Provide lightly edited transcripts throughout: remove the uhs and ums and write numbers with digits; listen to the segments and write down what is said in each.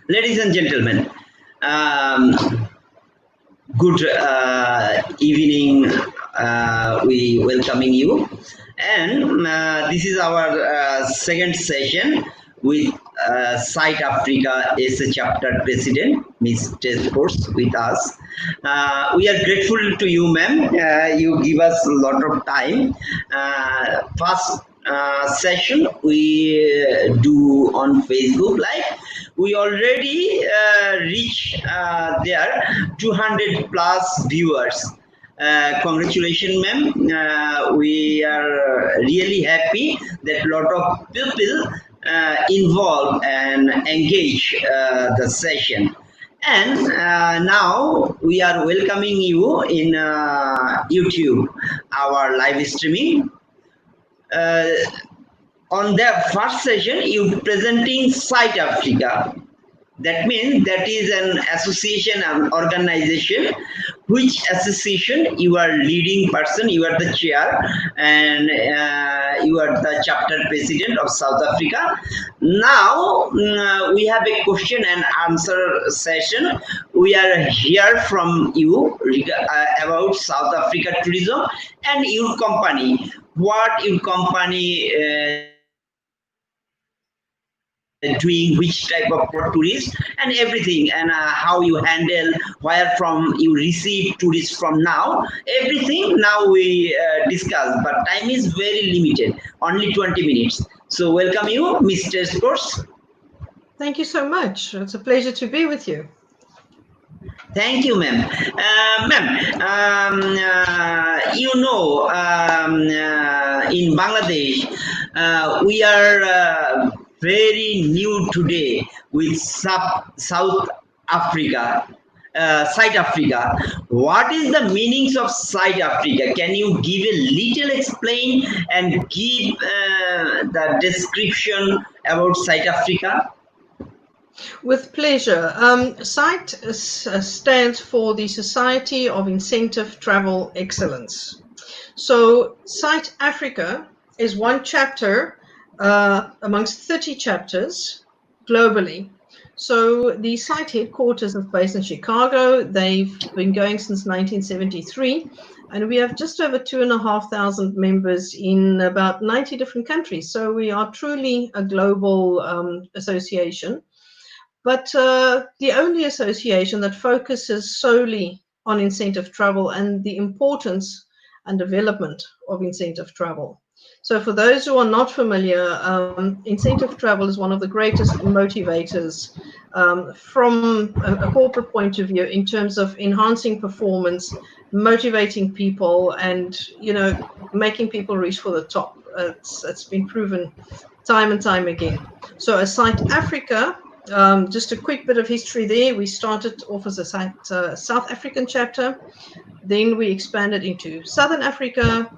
Ladies and gentlemen, um, good evening. We welcoming you, and this is our second session with Site Africa as a chapter president, Ms. Tes Poors, with us. We are grateful to you, ma'am. You give us a lot of time. First session we do on Facebook Live. We already reach there 200 plus viewers. Congratulations, ma'am. We are really happy that a lot of people involved and engage the session. And now we are welcoming you in YouTube, our live streaming. On the first session, you presenting Site Africa. That means that is an association, an organization, which association you are leading person, you are the chair, and you are the chapter president of South Africa. Now we have a question and answer session. We are here from you about South Africa tourism and your company. What your company doing, which type of tourists and everything, and how you handle, where from you receive tourists from now, everything now we discuss, but time is very limited, only 20 minutes. So welcome you, Mr. Sports. Thank you so much. It's a pleasure to be with you. Thank you, ma'am. In Bangladesh, we are very new today with South Africa, Site Africa. What is the meanings of Site Africa? Can you give a little explain and give the description about Site Africa? With pleasure. SITE stands for the Society of Incentive Travel Excellence. So SITE Africa is one chapter amongst 30 chapters globally. So the SITE headquarters is based in Chicago. They've been going since 1973. And we have just over 2,500 members in about 90 different countries. So we are truly a global association. But the only association that focuses solely on incentive travel and the importance and development of incentive travel. So for those who are not familiar, incentive travel is one of the greatest motivators from a corporate point of view in terms of enhancing performance, motivating people, and making people reach for the top. It's been proven time and time again. So as Site Africa, just a quick bit of history there. We started off as a South African chapter. Then we expanded into Southern Africa.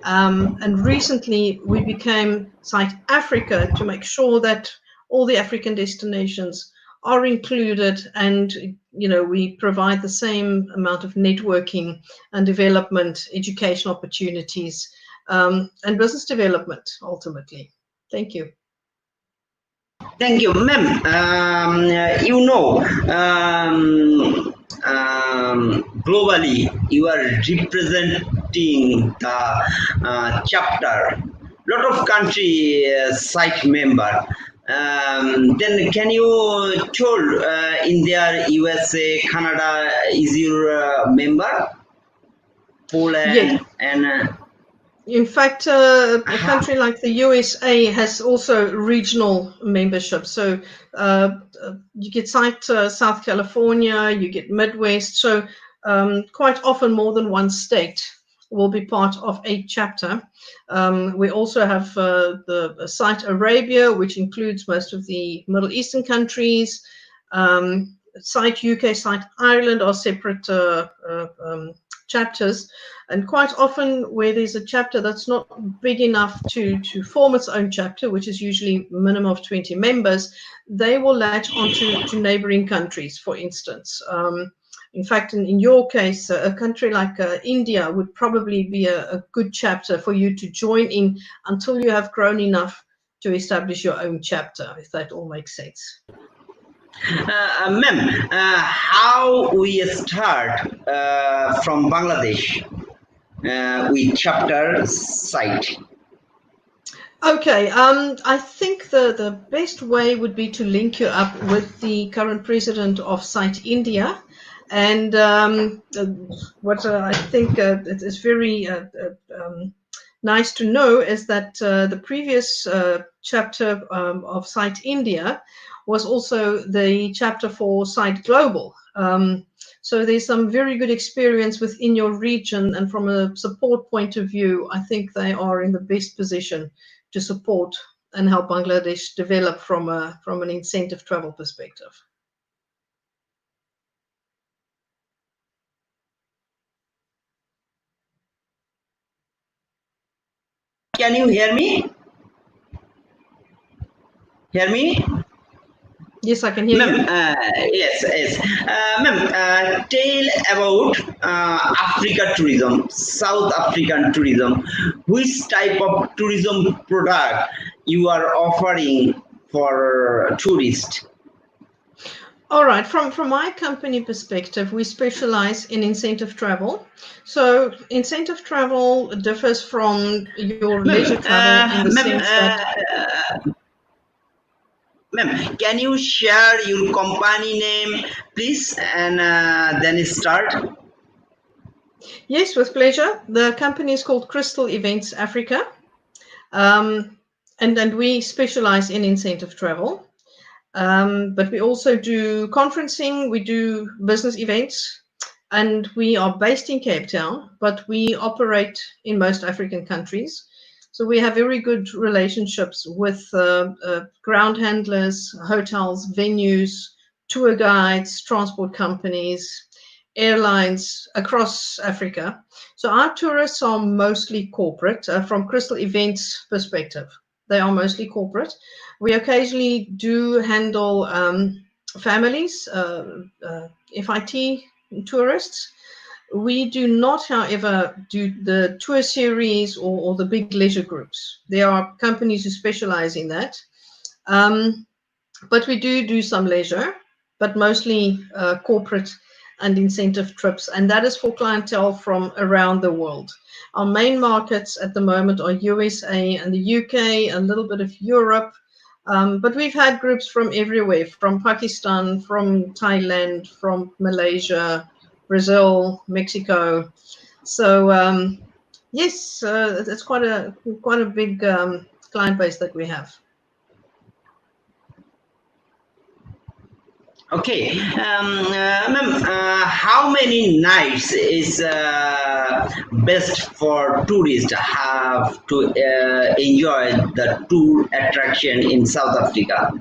And recently we became Site Africa to make sure that all the African destinations are included, and we provide the same amount of networking and development, education opportunities, and business development ultimately. Thank you. Thank you, ma'am. Globally, you are representing the chapter, lot of country site member. Then can you tell in there USA, Canada is your member, Poland, yes. and. In fact, a country like the USA has also regional membership. So you get South California, you get Midwest. So quite often more than one state will be part of a chapter. We also have the Site Arabia, which includes most of the Middle Eastern countries. Site UK, Site Ireland are separate chapters, and quite often where there's a chapter that's not big enough to form its own chapter, which is usually minimum of 20 members, they will latch onto neighboring countries, for instance. In fact, in your case, a country like India would probably be a good chapter for you to join in until you have grown enough to establish your own chapter, if that all makes sense. Ma'am, how we start from Bangladesh with chapter site? Okay, I think the best way would be to link you up with the current president of Site India. And what I think it is very nice to know is that the previous chapter of Site India was also the chapter for Site Global. So there's some very good experience within your region, and from a support point of view, I think they are in the best position to support and help Bangladesh develop from an incentive travel perspective. Can you hear me? Hear me? Yes, I can hear Ma'am, you. yes. Ma'am, tell about Africa tourism, South African tourism. Which type of tourism product you are offering for tourists? All right. From my company perspective, we specialize in incentive travel. So incentive travel differs from your Ma'am, leisure travel in the ma'am, sense that ma'am, can you share your company name, please, and then start? yes, with pleasure. The company is called Crystal Events Africa, and we specialize in incentive travel. But we also do conferencing, we do business events, and we are based in Cape Town, but we operate in most African countries. So we have very good relationships with ground handlers, hotels, venues, tour guides, transport companies, airlines across Africa. So our tourists are mostly corporate from Crystal Events perspective. They are mostly corporate. We occasionally do handle families, FIT tourists. We do not, however, do the tour series or the big leisure groups. There are companies who specialize in that. But we do some leisure, but mostly corporate and incentive trips, and that is for clientele from around the world. Our main markets at the moment are USA and the UK, a little bit of Europe, but we've had groups from everywhere, from Pakistan, from Thailand, from Malaysia, Brazil, Mexico. So yes, it's quite a big client base that we have. Okay, ma'am, how many nights is best for tourists have to enjoy the tour attraction in South Africa?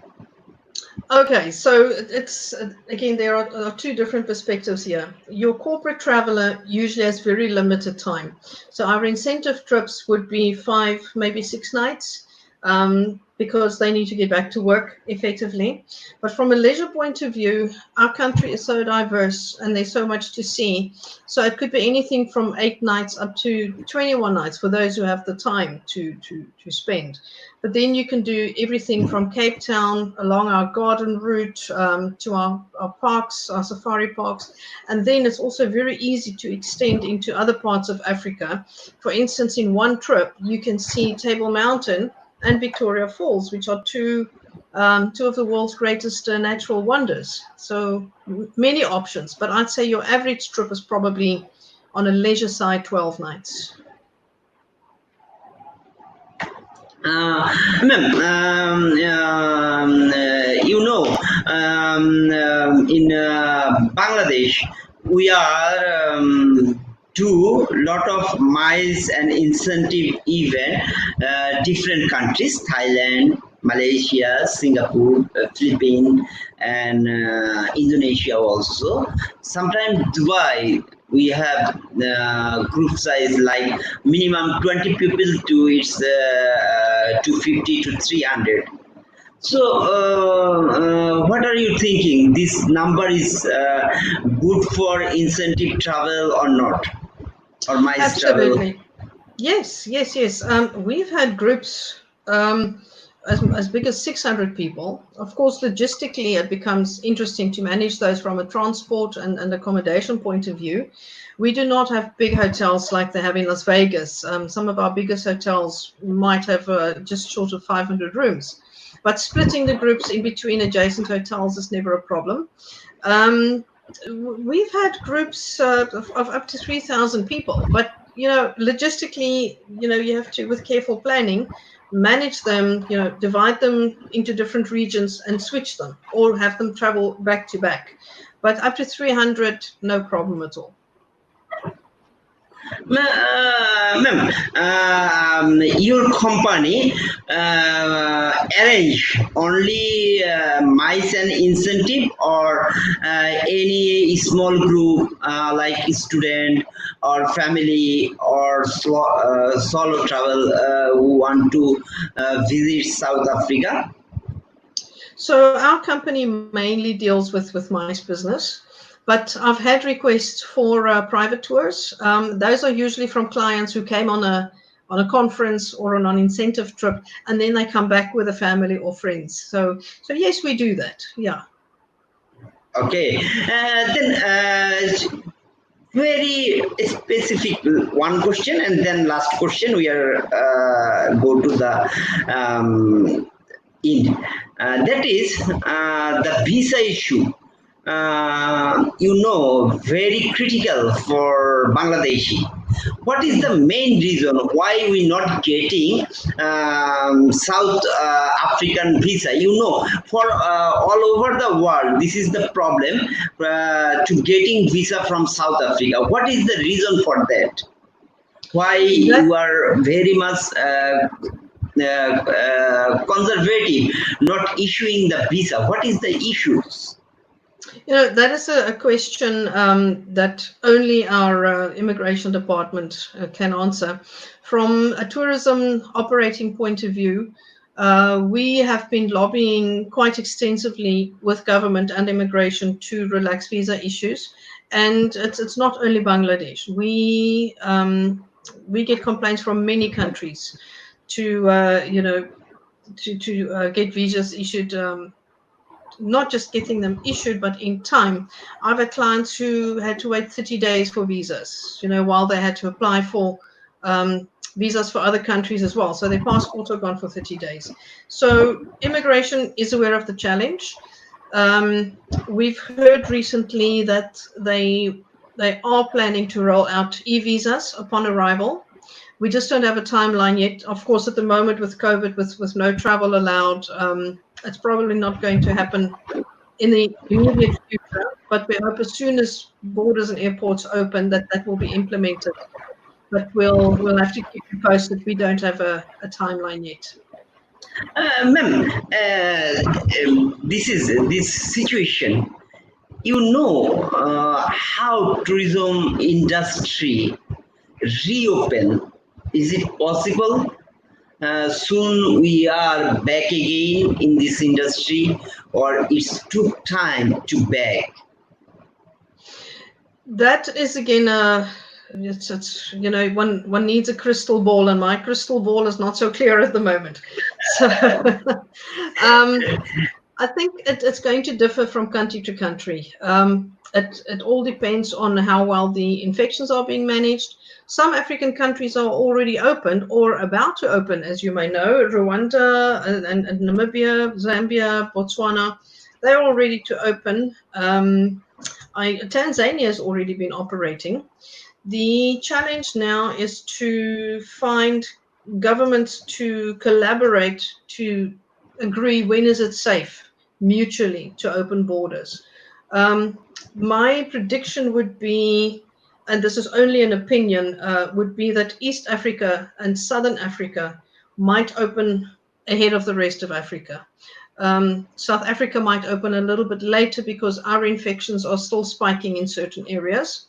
Okay, so it's again, there are two different perspectives here. Your corporate traveler usually has very limited time. So our incentive trips would be 5, maybe 6 nights, because they need to get back to work effectively. But from a leisure point of view, our country is so diverse and there's so much to see. So it could be anything from 8 nights up to 21 nights for those who have the time to spend. But then you can do everything from Cape Town along our garden route to our parks, our safari parks. And then it's also very easy to extend into other parts of Africa. For instance, in one trip, you can see Table Mountain and Victoria Falls, which are two of the world's greatest natural wonders. So many options, but I'd say your average trip is probably on a leisure side 12 nights. Ma'am, in Bangladesh, we are do lot of miles and incentive event, different countries, Thailand, Malaysia, Singapore, Philippines, and Indonesia also. Sometimes Dubai, we have group size like minimum 20 people to its 250 to 300. So what are you thinking, this number is good for incentive travel or not, or miles travel? Absolutely. Yes. We've had groups as big as 600 people. Of course, logistically, it becomes interesting to manage those from a transport and accommodation point of view. We do not have big hotels like they have in Las Vegas. Some of our biggest hotels might have just short of 500 rooms. But splitting the groups in between adjacent hotels is never a problem. We've had groups of up to 3,000 people, but logistically, you have to, with careful planning, manage them, divide them into different regions and switch them, or have them travel back to back. But up to 300, no problem at all. Ma'am, your company arrange only mice and incentive, or any small group like student or family or solo travel who want to visit South Africa? So our company mainly deals with mice business, but I've had requests for private tours. Those are usually from clients who came on a conference or on an incentive trip, and then they come back with a family or friends. So yes, we do that. Yeah. Okay, then very specific one question, and then last question we are go to the end. That is the visa issue. Very critical for Bangladeshi. What is the main reason why we not getting South African visa? For all over the world, this is the problem to getting visa from South Africa. What is the reason for that? Why you are very much conservative, not issuing the visa? What is the issues? That is a question that only our immigration department can answer. From a tourism operating point of view, we have been lobbying quite extensively with government and immigration to relax visa issues. And it's not only Bangladesh. We get complaints from many countries to get visas issued. Not just getting them issued, but in time. I've had clients who had to wait 30 days for visas, while they had to apply for visas for other countries as well. So their passports are gone for 30 days. So immigration is aware of the challenge. We've heard recently that they are planning to roll out e-visas upon arrival. We just don't have a timeline yet. Of course, at the moment with COVID, with no travel allowed, it's probably not going to happen in the immediate future, but we hope as soon as borders and airports open that will be implemented. But we'll have to keep you posted. We don't have a timeline yet. Ma'am, this situation. How tourism industry reopen. Is it possible? Soon we are back again in this industry, or it's took time to back? That is again it's one needs a crystal ball, and my crystal ball is not so clear at the moment. So I think it's going to differ from country to country. It all depends on how well the infections are being managed. Some African countries are already open or about to open, as you may know. Rwanda and Namibia, Zambia, Botswana, they're all ready to open. Tanzania has already been operating. The challenge now is to find governments to collaborate to agree when is it safe mutually to open borders. My prediction would be, and this is only an opinion, would be that East Africa and Southern Africa might open ahead of the rest of Africa. South Africa might open a little bit later because our infections are still spiking in certain areas.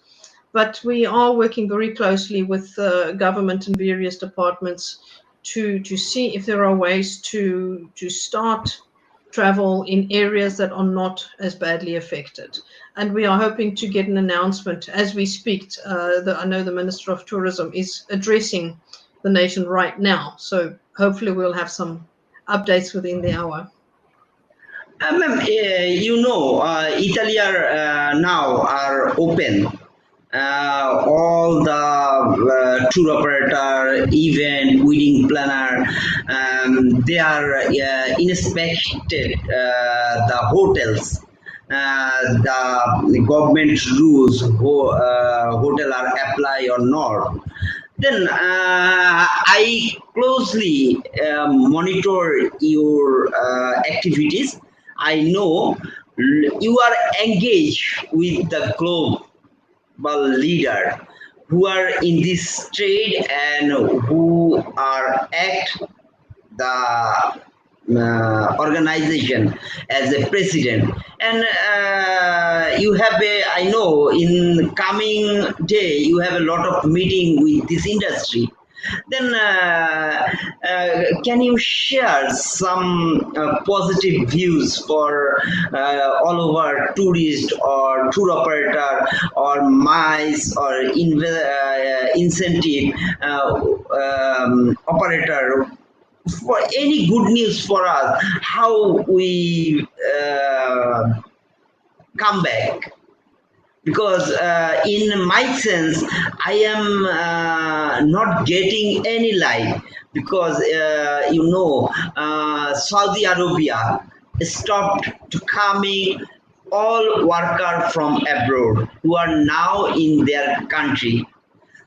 But we are working very closely with the government and various departments to see if there are ways to start travel in areas that are not as badly affected. And we are hoping to get an announcement as we speak. I know the Minister of Tourism is addressing the nation right now. So hopefully we'll have some updates within the hour. Ma'am, Italy are now are open. All the tour operator, event, wedding planner, they are inspected the hotels. The government rules hotel are apply or not. Then I closely monitor your activities. I know you are engaged with the global leader who are in this trade and who are act the organization as a president, and you have a, I know in coming day you have a lot of meeting with this industry. Then can you share some positive views for all over tourist or tour operator or mice or incentive operator, for any good news for us, how we come back? Because in my sense, I am not getting any light, because Saudi Arabia stopped to coming all worker from abroad who are now in their country.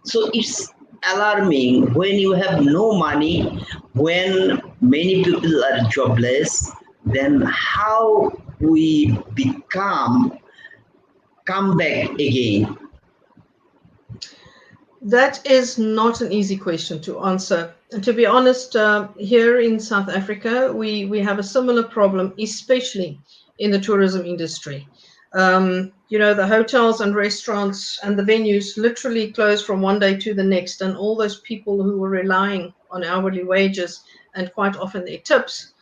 So it's alarming when you have no money, when many people are jobless, then how we come back again? That is not an easy question to answer. And to be honest, here in South Africa, we have a similar problem, especially in the tourism industry. The hotels and restaurants and the venues literally close from one day to the next, and all those people who were relying on hourly wages and quite often their tips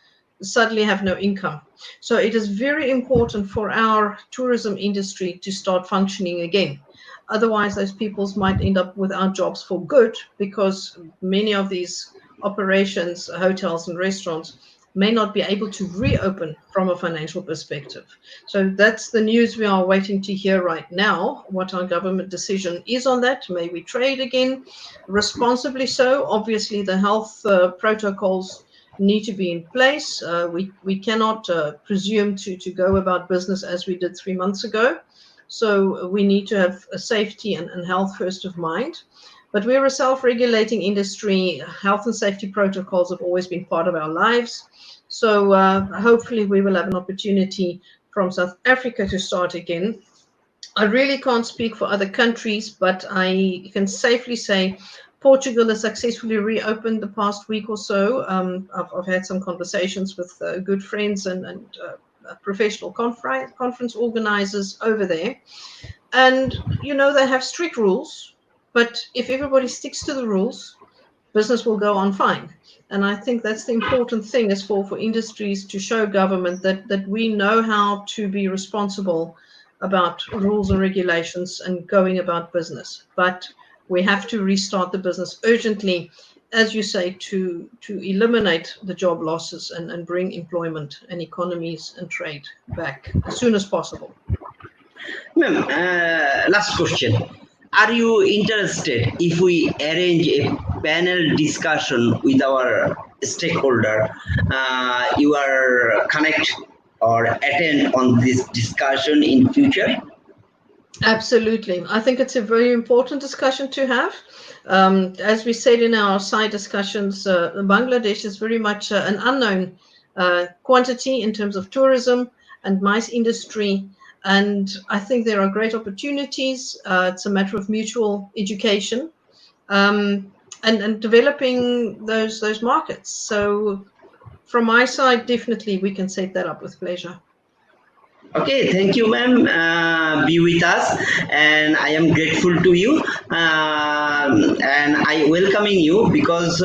suddenly have no income. So it is very important for our tourism industry to start functioning again. Otherwise, those peoples might end up without jobs for good, because many of these operations, hotels and restaurants, may not be able to reopen from a financial perspective. So that's the news we are waiting to hear right now, what our government decision is on that. May we trade again responsibly so? Obviously, the health protocols need to be in place. We cannot presume to go about business as we did 3 months ago. So we need to have a safety and health first of mind. But we're a self-regulating industry. Health and safety protocols have always been part of our lives. So hopefully we will have an opportunity from South Africa to start again. I really can't speak for other countries, but I can safely say Portugal has successfully reopened the past week or so. I've had some conversations with good friends and professional conference organizers over there. And, they have strict rules, but if everybody sticks to the rules, business will go on fine. And I think that's the important thing, is for industries to show government that we know how to be responsible about rules and regulations and going about business. But we have to restart the business urgently, as you say, to eliminate the job losses and bring employment and economies and trade back as soon as possible. Ma'am, last question. Are you interested if we arrange a panel discussion with our stakeholder? You are connect or attend on this discussion in future? Absolutely. I think it's a very important discussion to have. As we said in our side discussions, Bangladesh is very much an unknown quantity in terms of tourism and MICE industry. And I think there are great opportunities. It's a matter of mutual education and developing those markets. So from my side, definitely we can set that up with pleasure. Okay, thank you, ma'am. Be with us, and I am grateful to you, and I welcoming you, because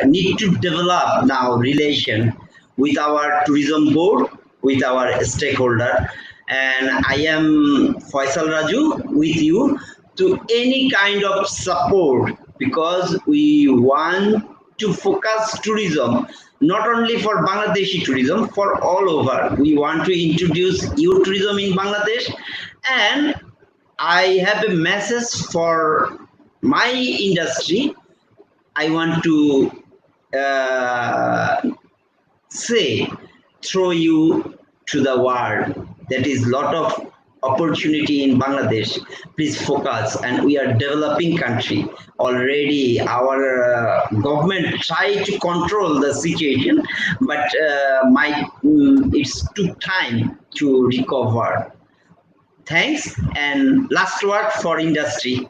need to develop now relation with our tourism board, with our stakeholder, and I am Faisal Raju with you to any kind of support, because we want to focus tourism not only for Bangladeshi tourism, for all over. We want to introduce youth tourism in Bangladesh, and I have a message for my industry. I want to say, throw you to the world. That is lot of opportunity in Bangladesh. Please focus, and we are developing country. Already our government try to control the situation, but it's took time to recover. Thanks, and last word for industry.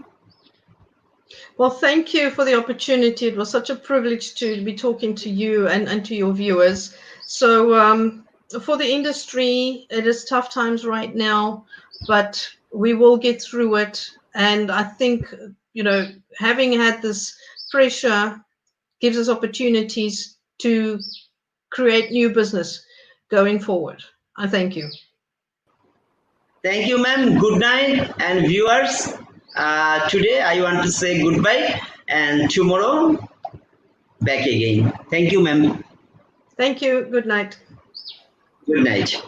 Well, thank you for the opportunity. It was such a privilege to be talking to you and to your viewers. So for the industry, it is tough times right now, but we will get through it. And I think, having had this pressure gives us opportunities to create new business going forward. I thank you. Thank you, ma'am. Good night, and viewers. Today I want to say goodbye, and tomorrow back again. Thank you, ma'am. Thank you. Good night. Good night.